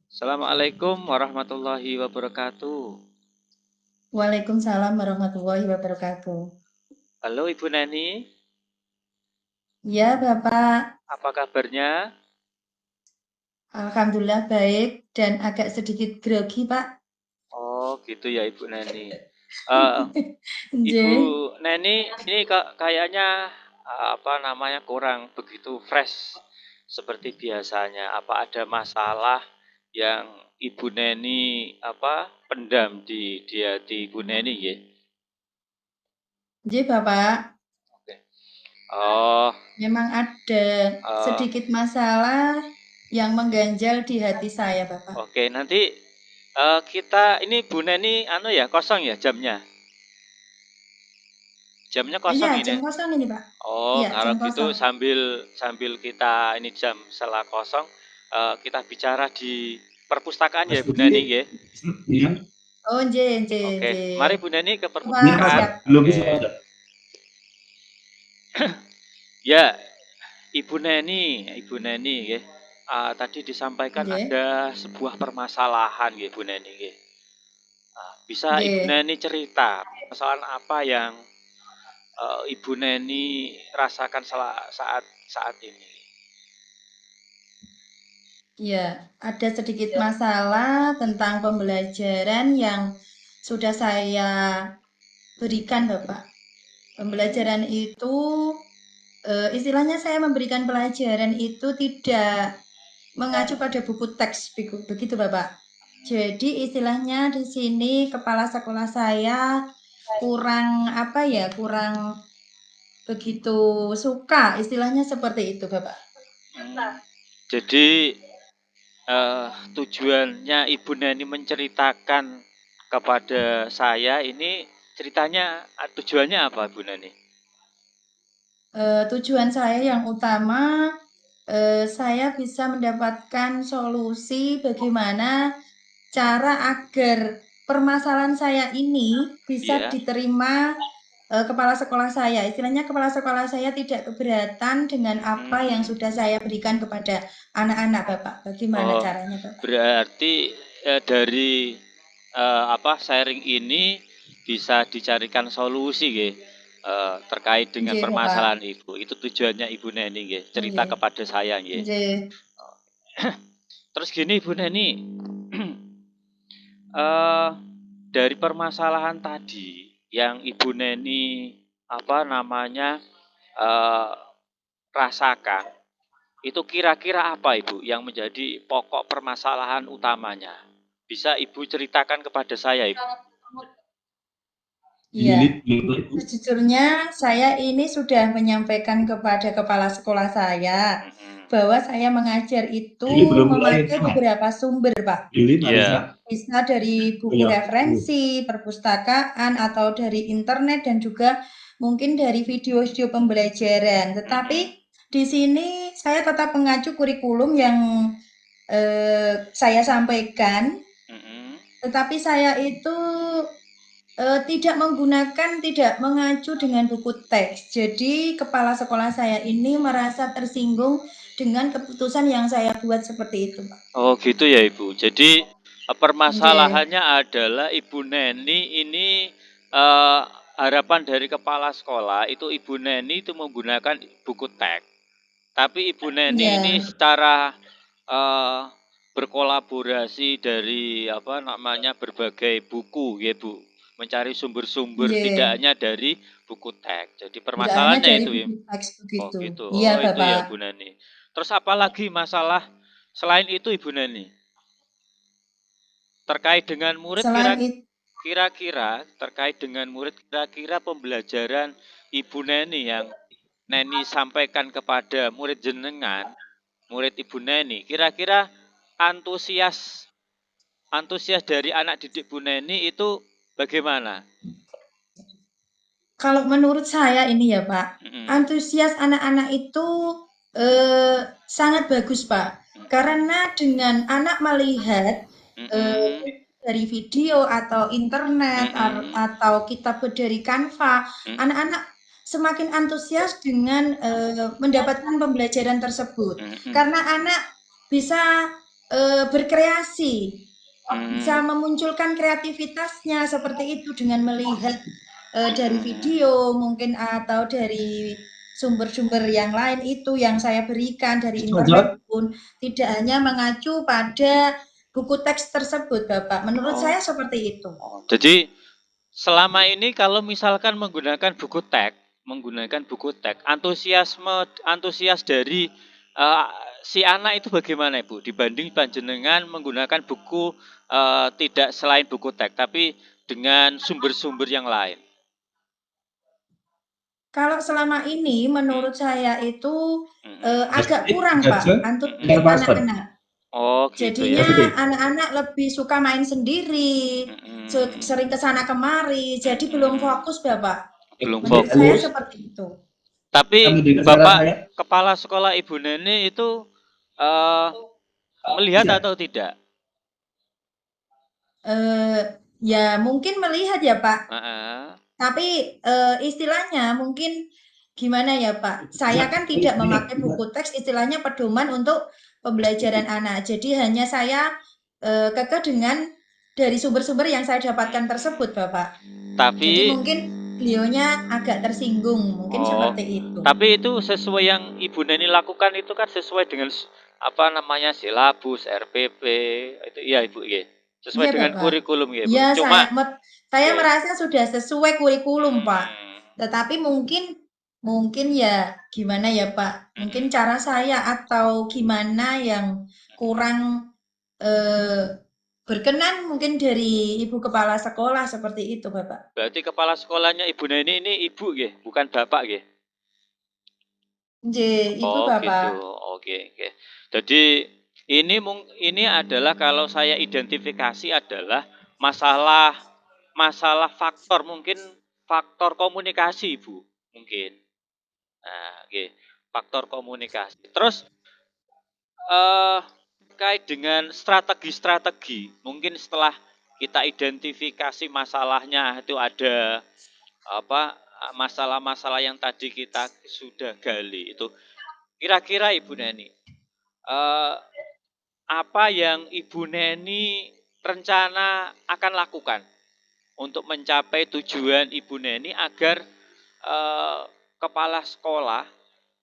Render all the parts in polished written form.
Assalamualaikum warahmatullahi wabarakatuh. Waalaikumsalam warahmatullahi wabarakatuh. Halo Ibu Neni, Ya, Bapak. apa kabarnya? Alhamdulillah baik dan agak sedikit grogi, Pak. Oh, gitu ya Ibu Neni. Eh, Ibu Nggih. Neni, ini kayaknya apa namanya kurang begitu fresh seperti biasanya. Apa ada masalah yang Ibu Neni apa pendam di hati Ibu Neni ya? Nggih, Bapak. Oke. Oh, Memang ada eh, sedikit masalah yang mengganjal di hati saya, Bapak. oke. Nanti kita ini Bu Neni anu ya kosong ya jamnya. Jamnya Iya, kosong jam ini. kosong ini, Pak. Oh, Iya, kalau jam gitu kosong. sambil sambil kita ini jam setelah kosong, kita bicara di perpustakaan ya Bu Neni ya. Oh, nggih, nggih, Oke, nggih. mari Bu Neni ke Oh, Pak, perpustakaan. siap. Oke. Ya, Ibu Neni ya. Tadi disampaikan Nggih, ada sebuah permasalahan ya Bu Neni ya. Bisa Ibu nggih. Neni cerita permasalahan apa yang Ibu Neni rasakan saat saat ini? Ya, ada sedikit masalah tentang pembelajaran yang sudah saya berikan, Bapak. Hmm, Pembelajaran itu, istilahnya saya memberikan pelajaran itu tidak mengacu pada buku teks, begitu, Bapak. Jadi istilahnya di sini kepala sekolah saya kurang apa ya, kurang begitu suka, istilahnya seperti itu, Bapak. hmm. Jadi tujuannya Ibu Neni menceritakan kepada saya ini ceritanya tujuannya apa Bu Neni? Tujuan saya yang utama, saya bisa mendapatkan solusi bagaimana cara agar permasalahan saya ini bisa Iya. diterima, kepala sekolah saya. Istilahnya kepala sekolah saya tidak keberatan dengan apa yang Hmm. sudah saya berikan kepada anak-anak, Bapak. Bagaimana Oh, caranya, Bapak? berarti dari apa sharing ini bisa dicarikan solusi nggih, terkait dengan Nggih, Bapak. permasalahan Ibu. Itu tujuannya Ibu Neni nggih, cerita Nggih. kepada saya nggih. Nggih. Terus gini Ibu Neni, eh dari permasalahan tadi yang Ibu Neni apa namanya eh, rasakan, itu kira-kira apa Ibu yang menjadi pokok permasalahan utamanya? Bisa Ibu ceritakan kepada saya, Ibu? Iya. Sejujurnya saya ini sudah menyampaikan kepada kepala sekolah saya Mm-mm. bahwa saya mengajar itu memakai beberapa sumber, Pak. Iya. Bisa dari buku referensi, perpustakaan, atau dari internet dan juga mungkin dari video-video pembelajaran. Tetapi Mm-mm. di sini saya tetap mengacu kurikulum yang saya sampaikan, Mm-mm. tetapi saya itu tidak mengacu dengan buku teks. Jadi kepala sekolah saya ini merasa tersinggung dengan keputusan yang saya buat seperti itu, Pak. Oh gitu ya Ibu. Jadi Nggih, permasalahannya adalah Ibu Neni ini eh, harapan dari kepala sekolah itu Ibu Neni itu menggunakan buku teks. Tapi Ibu Neni ini iya, secara eh, berkolaborasi dari apa namanya berbagai buku ya Bu, mencari sumber-sumber tidak nggih. hanya dari buku teks. Jadi Tidak hanya permasalahannya dari itu ya. buku teks Oh begitu. gitu. Iya, Oh itu ya Bapak. Bu Neni. Terus apa lagi masalah selain itu Ibu Neni? Terkait dengan murid Selain itu, kira-kira terkait dengan murid kira-kira pembelajaran Ibu Neni yang Neni sampaikan kepada murid jenengan, murid Ibu Neni, kira-kira antusias antusias dari anak didik Bu Neni itu bagaimana? kalau menurut saya ini ya, Pak, Mm-mm. antusias anak-anak itu sangat bagus, Pak. Karena dengan anak melihat eh, Mm-mm. dari video atau internet Mm-mm. atau kita buat dari Canva, Mm-mm. anak-anak semakin antusias dengan mendapatkan pembelajaran tersebut. Mm-mm. Karena anak bisa berkreasi, bisa Hmm. memunculkan kreativitasnya seperti itu dengan melihat dari Hmm. video mungkin atau dari sumber-sumber yang lain itu yang saya berikan dari internet pun tidak hanya mengacu pada buku teks tersebut, Bapak. Menurut Oh. saya seperti itu. Oh. Jadi selama ini kalau misalkan menggunakan buku teks, antusias dari eh, si anak itu bagaimana Ibu dibanding panjenengan menggunakan buku tidak selain buku teks tapi dengan sumber-sumber yang lain. Kalau selama ini menurut saya itu agak Mm-mm. kurang, Pak, antusias Mm-mm. anak-anak. Oh gitu ya. Jadinya anak-anak lebih suka main sendiri, Mm-mm. sering ke sana kemari, jadi belum Mm-mm. fokus, Bapak. Belum Menurut saya fokus. seperti itu. Tapi Bapak kepala sekolah Ibu Neni itu eh, melihat atau tidak? Ya mungkin melihat ya, Pak. Heeh. Tapi istilahnya mungkin gimana ya, Pak? Saya kan tidak memakai buku teks, istilahnya pedoman untuk pembelajaran anak. Jadi hanya saya kekeh dengan dari sumber-sumber yang saya dapatkan tersebut, Bapak. Jadi Tapi mungkin beliaunya agak tersinggung, mungkin oh, seperti itu. tapi itu sesuai yang Ibu Neni lakukan itu kan sesuai dengan apa namanya silabus RPP itu iya Ibu ya. Sesuai Iya, dengan Bapak. kurikulum ya Ibu. Ya, Cuma saya ya. merasa sudah sesuai kurikulum, Pak. Mm, Tetapi mungkin ya gimana ya, Pak? Mungkin mm, cara saya atau gimana yang kurang eh, berkenan mungkin dari ibu kepala sekolah seperti itu, Bapak. Berarti kepala sekolahnya Ibu Neni ini ibu ya, bukan bapak ya. J, ibu Oh gitu, Bapak. oke oke. Jadi ini adalah kalau saya identifikasi adalah masalah masalah faktor mungkin faktor komunikasi Bu mungkin. Nah, oke. Faktor komunikasi. Terus eh terkait dengan strategi-strategi, mungkin setelah kita identifikasi masalahnya itu ada apa masalah-masalah yang tadi kita sudah gali itu. Kira-kira Ibu Neni eh, apa yang Ibu Neni rencana akan lakukan untuk mencapai tujuan Ibu Neni agar eh, kepala sekolah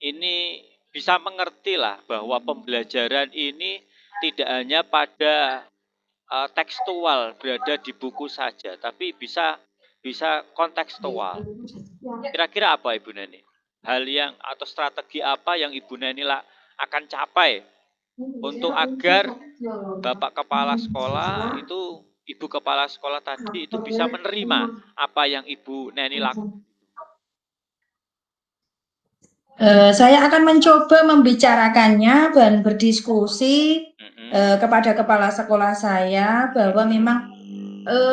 ini bisa mengerti lah bahwa pembelajaran ini tidak hanya pada tekstual berada di buku saja, tapi bisa bisa kontekstual. Kira-kira apa Ibu Neni? Hal yang atau strategi apa yang Ibu Neni akan capai untuk agar Bapak kepala sekolah itu, Ibu kepala sekolah tadi itu bisa menerima apa yang Ibu Neni lakukan. Saya akan mencoba membicarakannya dan berdiskusi kepada kepala sekolah saya bahwa memang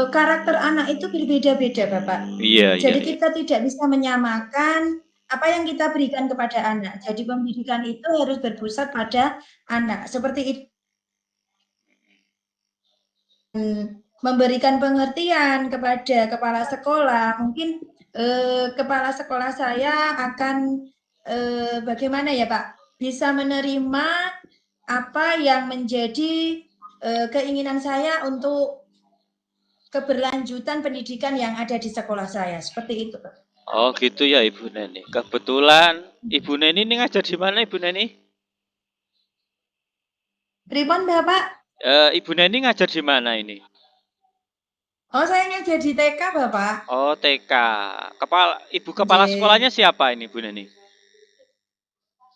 karakter anak itu berbeda-beda, Bapak. Iya, iya, Jadi iya. kita tidak bisa menyamakan apa yang kita berikan kepada anak. Jadi pendidikan itu harus berpusat pada anak. Seperti itu. Memberikan pengertian kepada kepala sekolah. Mungkin kepala sekolah saya akan bagaimana ya, Pak? Bisa menerima apa yang menjadi keinginan saya untuk keberlanjutan pendidikan yang ada di sekolah saya. Seperti itu, Pak. Oh gitu ya Ibu Neni. Kebetulan Ibu Neni ini ngajar di mana Ibu Neni? Pripon, Bapak? Ibu Neni ngajar di mana ini? Oh, saya ngajar di TK, Bapak. Oh TK. Ibu kepala sekolahnya Nggih. siapa ini Bu Neni?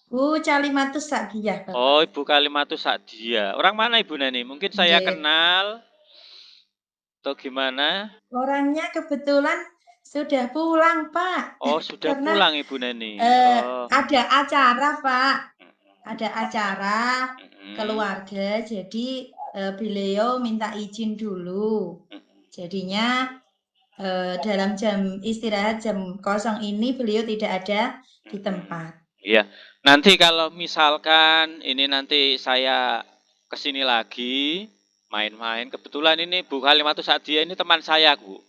Bu Calimatus Sakiyah, Bapak. Oh Ibu Kalimatus Sadia. Orang mana Ibu Neni? Mungkin saya Nggih. kenal atau gimana? Orangnya kebetulan sudah pulang, Pak. Oh sudah Karena pulang Ibu Neni. Oh. ada acara, Pak. Ada acara Mm-mm. keluarga, jadi beliau minta izin dulu. Jadinya dalam jam istirahat jam kosong ini beliau tidak ada di tempat. Iya. Nanti kalau misalkan ini nanti saya kesini lagi main-main. Kebetulan ini Bu Kalimatus Sadia ini teman saya, Bu.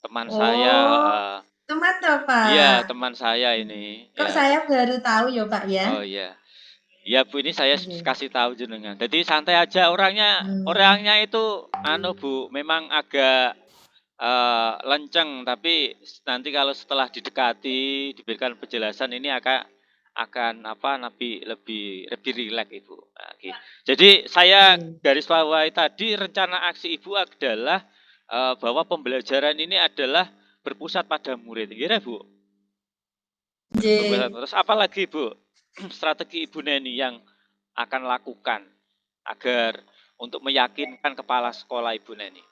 Teman saya. Oh, teman toh, Iya, Pak. teman saya ini. Kok Ya. saya baru tahu ya, Pak ya? Oh iya. Ya Bu, ini saya Nggih. kasih tahu jenengan. Jadi santai aja orangnya itu Bu, memang agak lenceng, tapi nanti kalau setelah didekati, diberikan penjelasan ini akan apa lebih rileks Ibu. Nah, jadi saya Nggih. garis bawahi tadi rencana aksi Ibu adalah bahwa pembelajaran ini adalah berpusat pada murid. Kira Bu? Nggih. Terus apa lagi Bu? Strategi Ibu Neni yang akan lakukan agar untuk meyakinkan kepala sekolah Ibu Neni?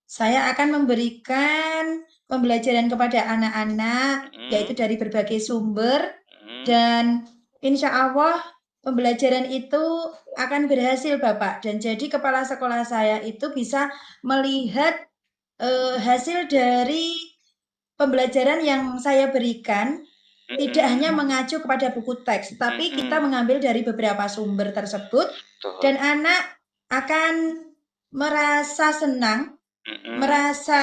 Saya akan memberikan pembelajaran kepada anak-anak, yaitu dari berbagai sumber, dan insya Allah pembelajaran itu akan berhasil, Bapak. Dan jadi kepala sekolah saya itu bisa melihat hasil dari pembelajaran yang saya berikan, tidak hanya mengacu kepada buku teks, tapi kita mengambil dari beberapa sumber tersebut, dan anak akan merasa senang, merasa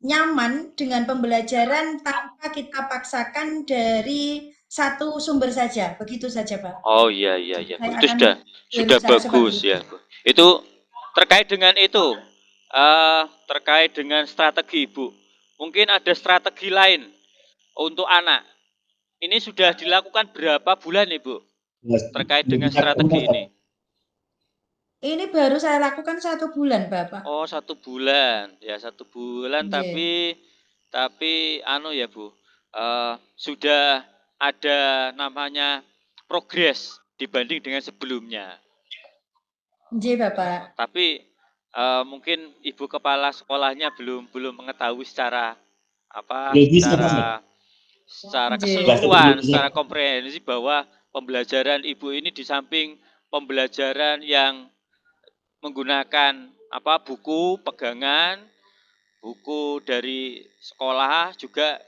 nyaman dengan pembelajaran tanpa kita paksakan dari satu sumber saja. Begitu saja, Pak. Oh iya Bu. Saya Itu akan sudah berusaha seperti bagus itu. ya Bu. Itu terkait dengan itu terkait dengan strategi Ibu. Mungkin ada strategi lain untuk anak. Ini sudah dilakukan berapa bulan Ibu terkait dengan strategi ini? Ini baru saya lakukan 1 bulan, Bapak. Oh 1 bulan ya 1 bulan Nggih. tapi ya Bu, sudah ada namanya progres dibanding dengan sebelumnya. Nggih, Bapak. Tapi mungkin ibu kepala sekolahnya belum mengetahui secara secara Nggih. keseluruhan, secara komprehensif bahwa pembelajaran ibu ini di samping pembelajaran yang menggunakan buku pegangan, buku dari sekolah juga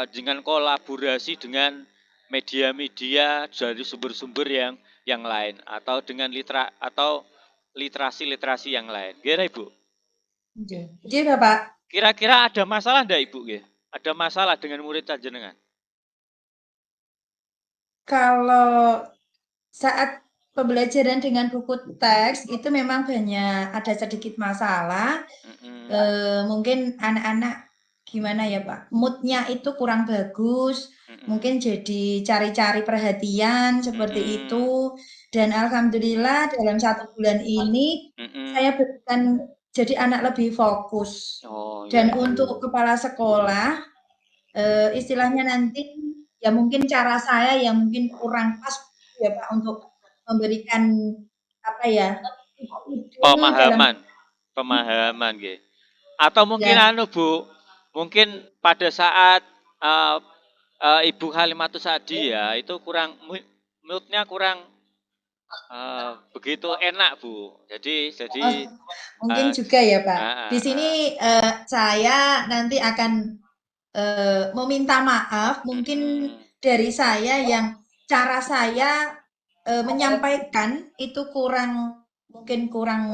dengan kolaborasi dengan media-media dari sumber-sumber yang lain atau dengan literasi-literasi yang lain. Kira Ibu? Nggih. Nggih, Bapak. Kira-kira ada masalah enggak Ibu? Ada masalah dengan murid jenengan? Kalau saat pembelajaran dengan buku teks itu memang banyak ada sedikit masalah. Mungkin anak-anak gimana ya Pak, mood-nya itu kurang bagus, mungkin jadi cari-cari perhatian seperti itu. Dan alhamdulillah dalam 1 bulan ini saya berikan jadi anak lebih fokus. Oh Dan iya. untuk kepala sekolah, istilahnya nanti ya mungkin cara saya yang mungkin kurang pas ya Pak untuk memberikan apa ya, ide dalam Pemahaman nggih. Atau mungkin ya Bu, mungkin pada saat Ibu Halimatus Sa'di ya, itu kurang mood-nya kurang begitu enak Bu. Jadi oh, mungkin juga ya Pak. Di sini saya nanti akan meminta maaf mungkin dari saya yang cara saya menyampaikan itu mungkin kurang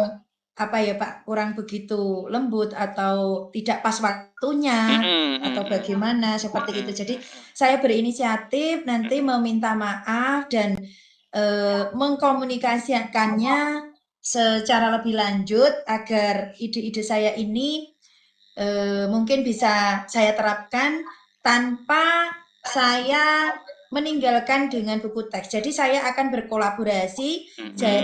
apa ya Pak, kurang begitu lembut atau tidak pas waktunya atau bagaimana seperti itu. Jadi saya berinisiatif nanti meminta maaf dan mengkomunikasikannya secara lebih lanjut agar ide-ide saya ini mungkin bisa saya terapkan tanpa saya meninggalkan dengan buku teks. Jadi saya akan berkolaborasi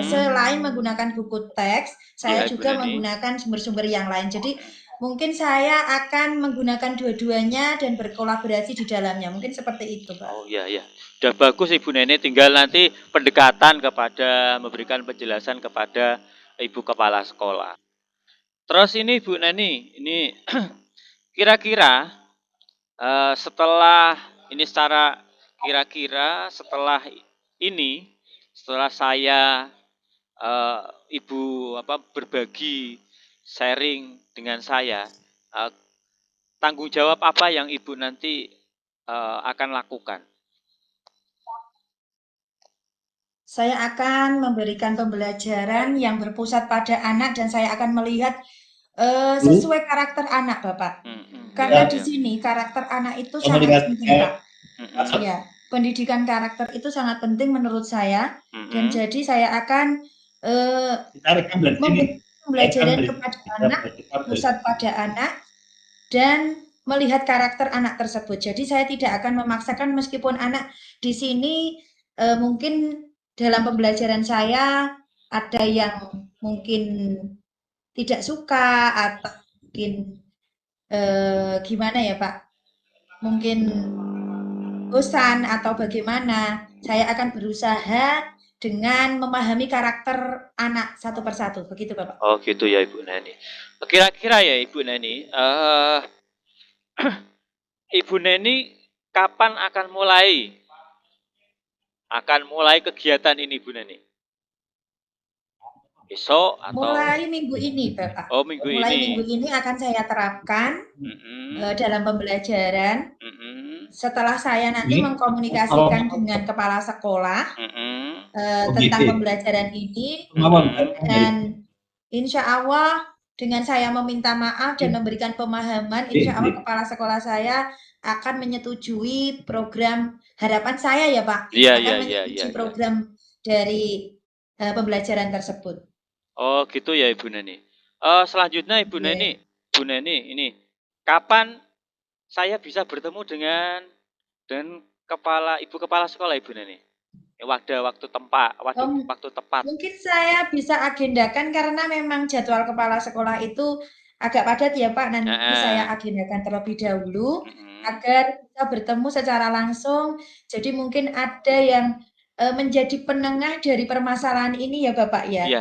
selain menggunakan buku teks, saya juga menggunakan sumber-sumber yang lain. Jadi mungkin saya akan menggunakan dua-duanya dan berkolaborasi di dalamnya. Mungkin seperti itu, Pak. Oh iya ya. Sudah bagus Ibu Neni, tinggal nanti pendekatan memberikan penjelasan kepada Ibu kepala sekolah. Terus ini Bu Neni, ini kira-kira setelah ini setelah saya Ibu berbagi sharing dengan saya, tanggung jawab apa yang Ibu nanti akan lakukan? Saya akan memberikan pembelajaran yang berpusat pada anak dan saya akan melihat sesuai karakter anak, Bapak. Karena di sini karakter anak itu sangat penting, Pak. Ya. pendidikan karakter itu sangat penting menurut saya, dan Mhm. jadi saya akan, Kita rekam dari sini. memberikan Rekam pembelajaran dari kepada anak, kita break. pusat pada anak, dan melihat karakter anak tersebut. Jadi saya tidak akan memaksakan meskipun anak di sini, mungkin dalam pembelajaran saya ada yang mungkin tidak suka atau mungkin, gimana ya, Pak, mungkin bosan atau bagaimana, saya akan berusaha dengan memahami karakter anak satu persatu, begitu, Bapak. Oh, gitu ya, Ibu Neni. Kira-kira ya, Ibu Neni, Ibu Neni kapan akan mulai kegiatan ini, Ibu Neni? Besok atau Mulai minggu ini, Bapak. oh, minggu Mulai minggu ini? ini akan saya terapkan, Mhm. dalam pembelajaran. Mhm. Setelah saya nanti Ini mengkomunikasikan dengan kepala sekolah, Mhm. tentang pembelajaran ini, Mhm. dan insya Allah dengan saya meminta maaf dan memberikan pemahaman, insya Allah kepala sekolah saya akan menyetujui program harapan saya ya Pak, Iya, akan iya, iya, iya, menyetujui iya. program dari pembelajaran tersebut. Oh, gitu ya, Ibu Neni. Selanjutnya Ibu Iya. Neni, ini kapan saya bisa bertemu dengan Ibu kepala sekolah, Ibu Neni? Waktu tepat. Mungkin saya bisa agendakan karena memang jadwal kepala sekolah itu agak padat ya Pak, nanti saya Heeh. agendakan terlebih dahulu Mhm. agar bisa bertemu secara langsung. Jadi mungkin ada yang, menjadi penengah dari permasalahan ini ya Bapak ya? Iya.